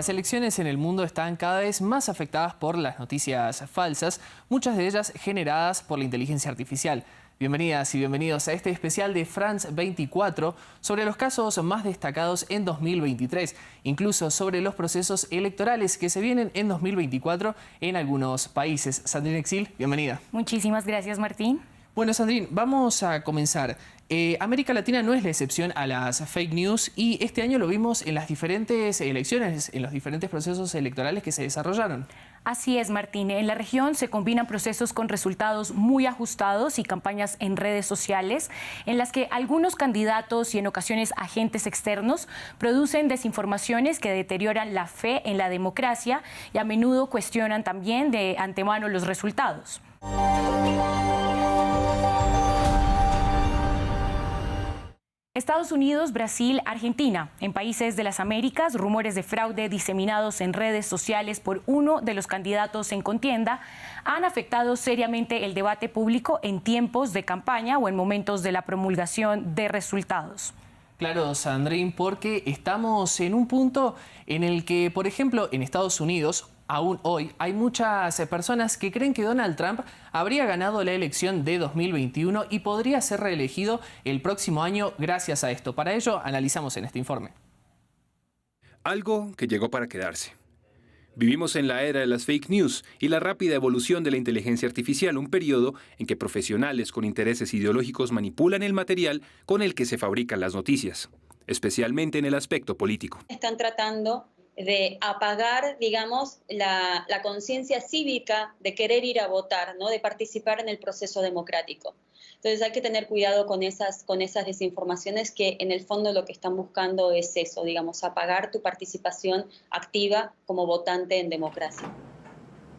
Las elecciones en el mundo están cada vez más afectadas por las noticias falsas, muchas de ellas generadas por la inteligencia artificial. Bienvenidas y bienvenidos a este especial de France 24 sobre los casos más destacados en 2023, incluso sobre los procesos electorales que se vienen en 2024 en algunos países. Sandrine Exil, bienvenida. Muchísimas gracias, Martín. Bueno, Sandrine, vamos a comenzar. América Latina no es la excepción a las fake news y este año lo vimos en las diferentes elecciones, en los diferentes procesos electorales que se desarrollaron. Así es, Martín. En la región se combinan procesos con resultados muy ajustados y campañas en redes sociales en las que algunos candidatos y en ocasiones agentes externos producen desinformaciones que deterioran la fe en la democracia y a menudo cuestionan también de antemano los resultados. Estados Unidos, Brasil, Argentina. En países de las Américas, rumores de fraude diseminados en redes sociales por uno de los candidatos en contienda han afectado seriamente el debate público en tiempos de campaña o en momentos de la promulgación de resultados. Claro, Sandrine, porque estamos en un punto en el que, por ejemplo, en Estados Unidos, aún hoy, hay muchas personas que creen que Donald Trump habría ganado la elección de 2021 y podría ser reelegido el próximo año gracias a esto. Para ello, analizamos en este informe. Algo que llegó para quedarse. Vivimos en la era de las fake news y la rápida evolución de la inteligencia artificial, un periodo en que profesionales con intereses ideológicos manipulan el material con el que se fabrican las noticias, especialmente en el aspecto político. Están tratando de apagar, digamos, la conciencia cívica de querer ir a votar, ¿no? De participar en el proceso democrático. Entonces hay que tener cuidado con esas desinformaciones que en el fondo lo que están buscando es eso, digamos, apagar tu participación activa como votante en democracia.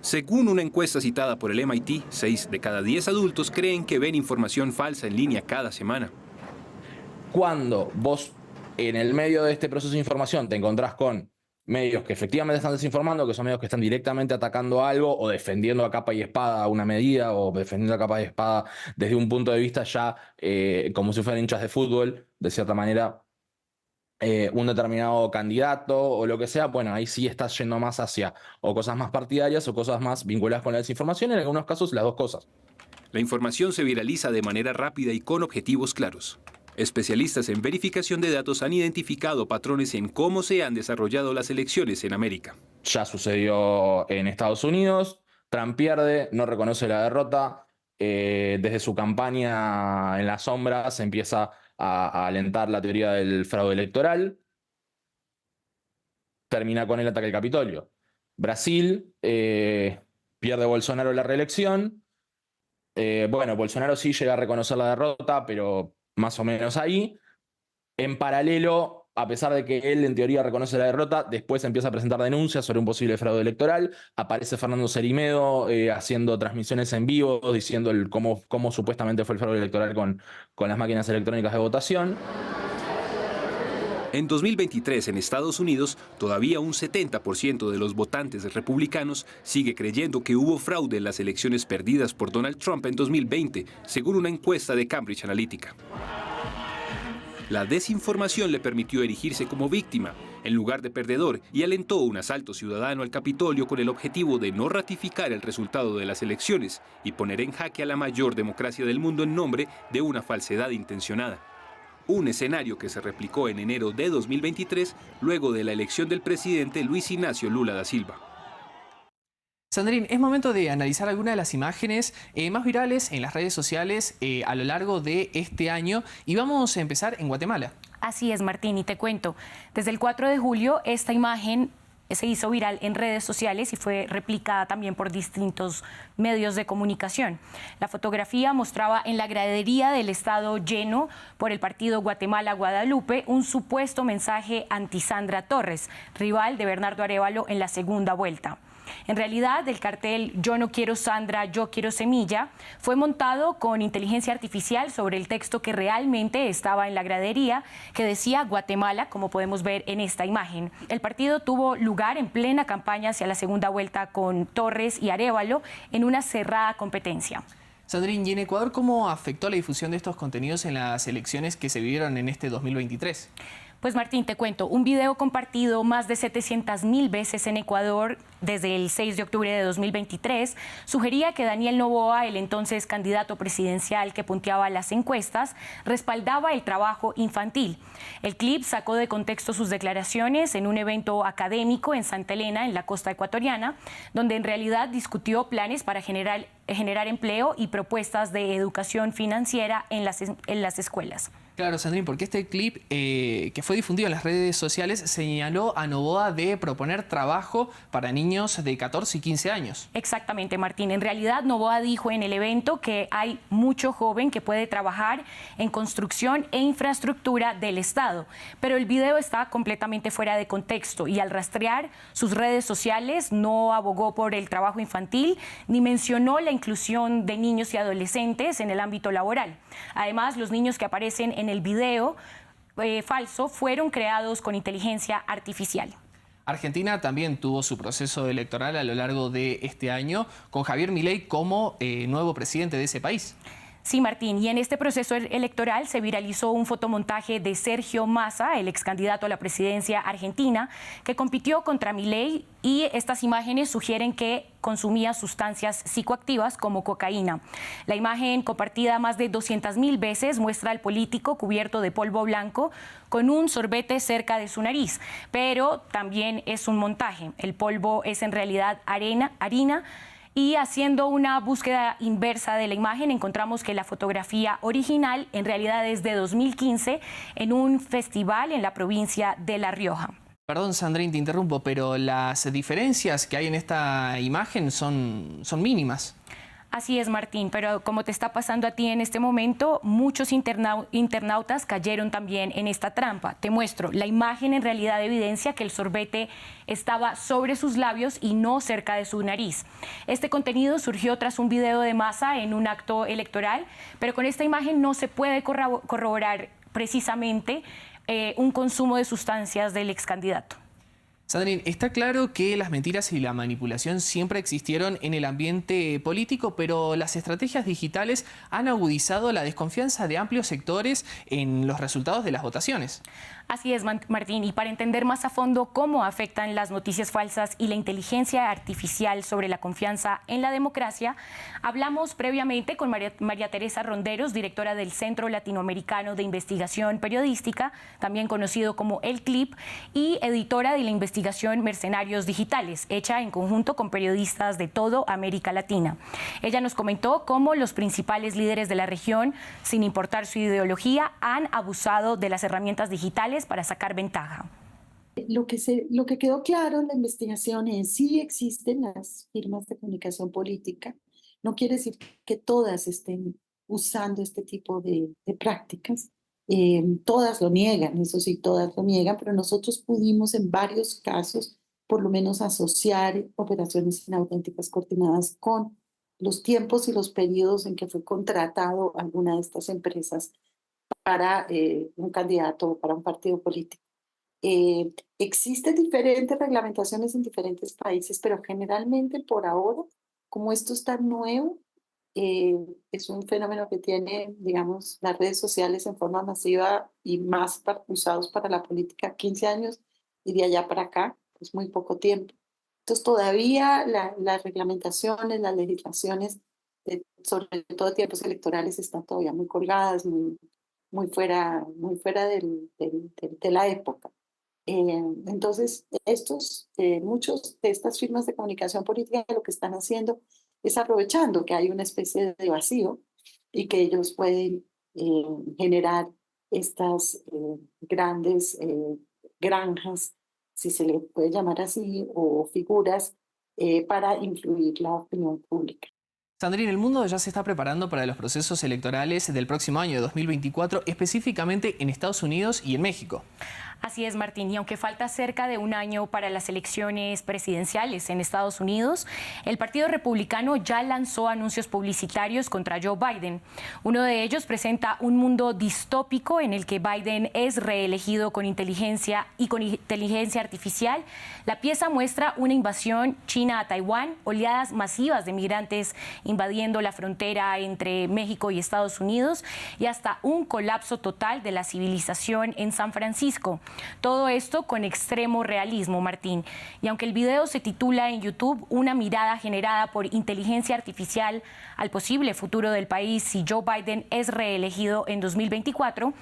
Según una encuesta citada por el MIT, 6 de cada 10 adultos creen que ven información falsa en línea cada semana. Cuando vos en el medio de este proceso de información te encontrás con medios que efectivamente están desinformando, que son medios que están directamente atacando algo o defendiendo a capa y espada una medida o defendiendo a capa y espada desde un punto de vista ya como si fueran hinchas de fútbol, de cierta manera, un determinado candidato o lo que sea, bueno, ahí sí estás yendo más hacia o cosas más partidarias o cosas más vinculadas con la desinformación, en algunos casos las dos cosas. La información se viraliza de manera rápida y con objetivos claros. Especialistas en verificación de datos han identificado patrones en cómo se han desarrollado las elecciones en América. Ya sucedió en Estados Unidos, Trump pierde, no reconoce la derrota, desde su campaña en las sombras se empieza a alentar la teoría del fraude electoral, termina con el ataque al Capitolio. Brasil, pierde Bolsonaro la reelección, bueno, Bolsonaro sí llega a reconocer la derrota, pero más o menos ahí. En paralelo, a pesar de que él en teoría reconoce la derrota, después empieza a presentar denuncias sobre un posible fraude electoral. Aparece Fernando Cerime haciendo transmisiones en vivo, diciendo cómo supuestamente fue el fraude electoral con las máquinas electrónicas de votación. En 2023, en Estados Unidos, todavía un 70% de los votantes republicanos sigue creyendo que hubo fraude en las elecciones perdidas por Donald Trump en 2020, según una encuesta de Cambridge Analytica. La desinformación le permitió erigirse como víctima, en lugar de perdedor, y alentó un asalto ciudadano al Capitolio con el objetivo de no ratificar el resultado de las elecciones y poner en jaque a la mayor democracia del mundo en nombre de una falsedad intencionada. Un escenario que se replicó en enero de 2023, luego de la elección del presidente Luis Ignacio Lula da Silva. Sandrine, es momento de analizar algunas de las imágenes más virales en las redes sociales a lo largo de este año y vamos a empezar en Guatemala. Así es, Martín, y te cuento. Desde el 4 de julio esta imagen se hizo viral en redes sociales y fue replicada también por distintos medios de comunicación. La fotografía mostraba en la gradería del estado lleno por el partido Guatemala-Guadalupe un supuesto mensaje anti-Sandra Torres, rival de Bernardo Arévalo en la segunda vuelta. En realidad, el cartel "Yo no quiero Sandra, yo quiero Semilla" fue montado con inteligencia artificial sobre el texto que realmente estaba en la gradería, que decía Guatemala, como podemos ver en esta imagen. El partido tuvo lugar en plena campaña hacia la segunda vuelta con Torres y Arévalo en una cerrada competencia. Sandrine, ¿y en Ecuador cómo afectó la difusión de estos contenidos en las elecciones que se vivieron en este 2023? Pues Martín, te cuento, un video compartido más de 700.000 veces en Ecuador desde el 6 de octubre de 2023 sugería que Daniel Noboa, el entonces candidato presidencial que punteaba las encuestas, respaldaba el trabajo infantil. El clip sacó de contexto sus declaraciones en un evento académico en Santa Elena, en la costa ecuatoriana, donde en realidad discutió planes para generar empleo y propuestas de educación financiera en las escuelas. Claro, Sandrine, porque este clip que fue difundido en las redes sociales señaló a Noboa de proponer trabajo para niños de 14 y 15 años. Exactamente, Martín. En realidad, Noboa dijo en el evento que hay mucho joven que puede trabajar en construcción e infraestructura del Estado, pero el video está completamente fuera de contexto y al rastrear sus redes sociales no abogó por el trabajo infantil ni mencionó la inclusión de niños y adolescentes en el ámbito laboral. Además, los niños que aparecen en el video falso fueron creados con inteligencia artificial. Argentina también tuvo su proceso electoral a lo largo de este año, con Javier Milei como nuevo presidente de ese país. Sí, Martín, y en este proceso electoral se viralizó un fotomontaje de Sergio Massa, el ex candidato a la presidencia argentina, que compitió contra Milei, y estas imágenes sugieren que consumía sustancias psicoactivas como cocaína. La imagen, compartida más de 200.000 veces, muestra al político cubierto de polvo blanco con un sorbete cerca de su nariz, pero también es un montaje. El polvo es en realidad harina. Y haciendo una búsqueda inversa de la imagen, encontramos que la fotografía original en realidad es de 2015 en un festival en la provincia de La Rioja. Perdón, Sandrine, te interrumpo, pero las diferencias que hay en esta imagen son mínimas. Así es, Martín, pero como te está pasando a ti en este momento, muchos internautas cayeron también en esta trampa. Te muestro, la imagen en realidad evidencia que el sorbete estaba sobre sus labios y no cerca de su nariz. Este contenido surgió tras un video de Massa en un acto electoral, pero con esta imagen no se puede corroborar precisamente un consumo de sustancias del ex candidato. Sandrine, está claro que las mentiras y la manipulación siempre existieron en el ambiente político, pero las estrategias digitales han agudizado la desconfianza de amplios sectores en los resultados de las votaciones. Así es, Martín, y para entender más a fondo cómo afectan las noticias falsas y la inteligencia artificial sobre la confianza en la democracia, hablamos previamente con María Teresa Ronderos, directora del Centro Latinoamericano de Investigación Periodística, también conocido como El CLIP, y editora de la investigación Mercenarios Digitales, hecha en conjunto con periodistas de toda América Latina. Ella nos comentó cómo los principales líderes de la región, sin importar su ideología, han abusado de las herramientas digitales para sacar ventaja. Lo que quedó claro en la investigación es sí existen las firmas de comunicación política. No quiere decir que todas estén usando este tipo de prácticas. Todas lo niegan, eso sí, todas lo niegan, pero nosotros pudimos en varios casos por lo menos asociar operaciones inauténticas coordinadas con los tiempos y los periodos en que fue contratado alguna de estas empresas para un candidato o para un partido político. Existen diferentes reglamentaciones en diferentes países, pero generalmente por ahora, como esto es tan nuevo, es un fenómeno que tiene, digamos, las redes sociales en forma masiva y más usados para la política, 15 años y de allá para acá, pues muy poco tiempo. Entonces todavía las reglamentaciones, las legislaciones, sobre todo tiempos electorales, están todavía muy colgadas, muy fuera de la época. Entonces, muchos de estas firmas de comunicación política lo que están haciendo es aprovechando que hay una especie de vacío y que ellos pueden generar estas grandes granjas, si se le puede llamar así, o figuras para influir la opinión pública. Sandrine, el mundo ya se está preparando para los procesos electorales del próximo año, de 2024, específicamente en Estados Unidos y en México. Así es, Martín, y aunque falta cerca de un año para las elecciones presidenciales en Estados Unidos, el Partido Republicano ya lanzó anuncios publicitarios contra Joe Biden. Uno de ellos presenta un mundo distópico en el que Biden es reelegido con inteligencia artificial. La pieza muestra una invasión china a Taiwán, oleadas masivas de migrantes invadiendo la frontera entre México y Estados Unidos y hasta un colapso total de la civilización en San Francisco. Todo esto con extremo realismo, Martín. Y aunque el video se titula en YouTube Una mirada generada por inteligencia artificial al posible futuro del país si Joe Biden es reelegido en 2024,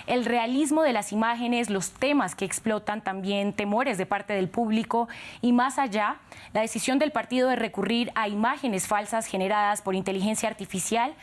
el realismo de las imágenes, los temas que explotan también temores de parte del público y más allá, la decisión del partido de recurrir a imágenes falsas generadas por inteligencia artificial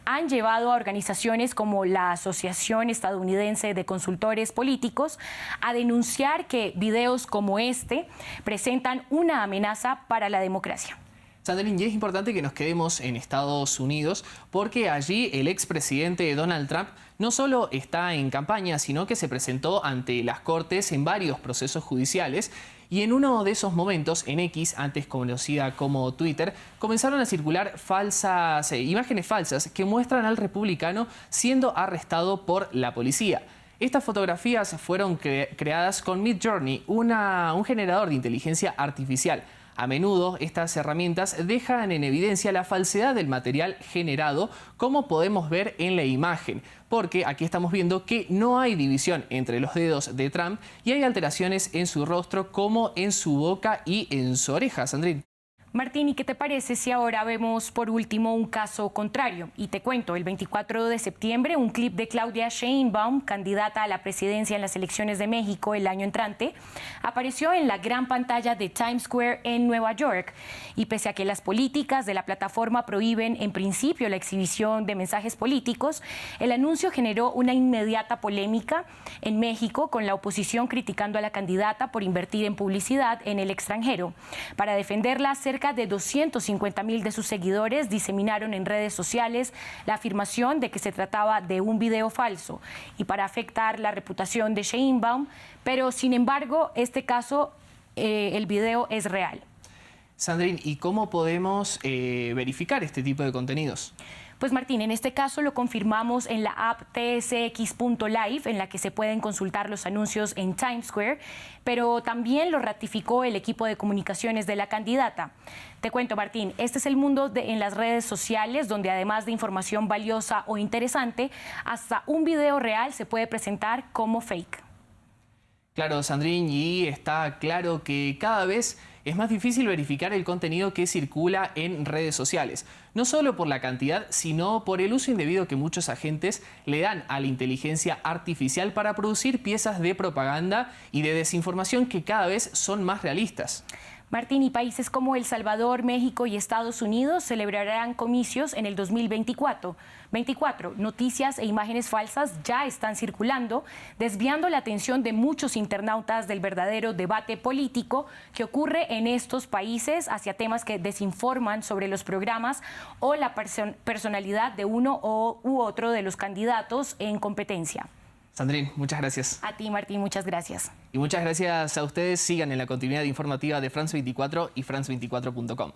han llevado a organizaciones como la Asociación Estadounidense de Consultores Políticos a denunciar que videos como este presentan una amenaza para la democracia. Sandrine, y es importante que nos quedemos en Estados Unidos porque allí el expresidente Donald Trump no solo está en campaña, sino que se presentó ante las Cortes en varios procesos judiciales y en uno de esos momentos, en X, antes conocida como Twitter, comenzaron a circular imágenes falsas que muestran al republicano siendo arrestado por la policía. Estas fotografías fueron creadas con Midjourney, un generador de inteligencia artificial. A menudo estas herramientas dejan en evidencia la falsedad del material generado, como podemos ver en la imagen, porque aquí estamos viendo que no hay división entre los dedos de Trump y hay alteraciones en su rostro como en su boca y en su oreja, Sandrine. Martín, ¿y qué te parece si ahora vemos por último un caso contrario? Y te cuento, el 24 de septiembre, un clip de Claudia Sheinbaum, candidata a la presidencia en las elecciones de México el año entrante, apareció en la gran pantalla de Times Square en Nueva York. Y pese a que las políticas de la plataforma prohíben en principio la exhibición de mensajes políticos, el anuncio generó una inmediata polémica en México, con la oposición criticando a la candidata por invertir en publicidad en el extranjero. Para defenderla, cerca de 250,000 de sus seguidores diseminaron en redes sociales la afirmación de que se trataba de un video falso y para afectar la reputación de Sheinbaum, pero sin embargo, este caso, el video es real. Sandrine, ¿y cómo podemos verificar este tipo de contenidos? Pues Martín, en este caso lo confirmamos en la app tsx.live, en la que se pueden consultar los anuncios en Times Square, pero también lo ratificó el equipo de comunicaciones de la candidata. Te cuento, Martín, este es el mundo en las redes sociales, donde además de información valiosa o interesante, hasta un video real se puede presentar como fake. Claro, Sandrine, y está claro que cada vez es más difícil verificar el contenido que circula en redes sociales. No solo por la cantidad, sino por el uso indebido que muchos agentes le dan a la inteligencia artificial para producir piezas de propaganda y de desinformación que cada vez son más realistas. Martín, y países como El Salvador, México y Estados Unidos celebrarán comicios en el 2024. Noticias e imágenes falsas ya están circulando, desviando la atención de muchos internautas del verdadero debate político que ocurre en estos países hacia temas que desinforman sobre los programas o la personalidad de uno u otro de los candidatos en competencia. Sandrine, muchas gracias. A ti, Martín, muchas gracias. Y muchas gracias a ustedes. Sigan en la continuidad informativa de France 24 y France24.com.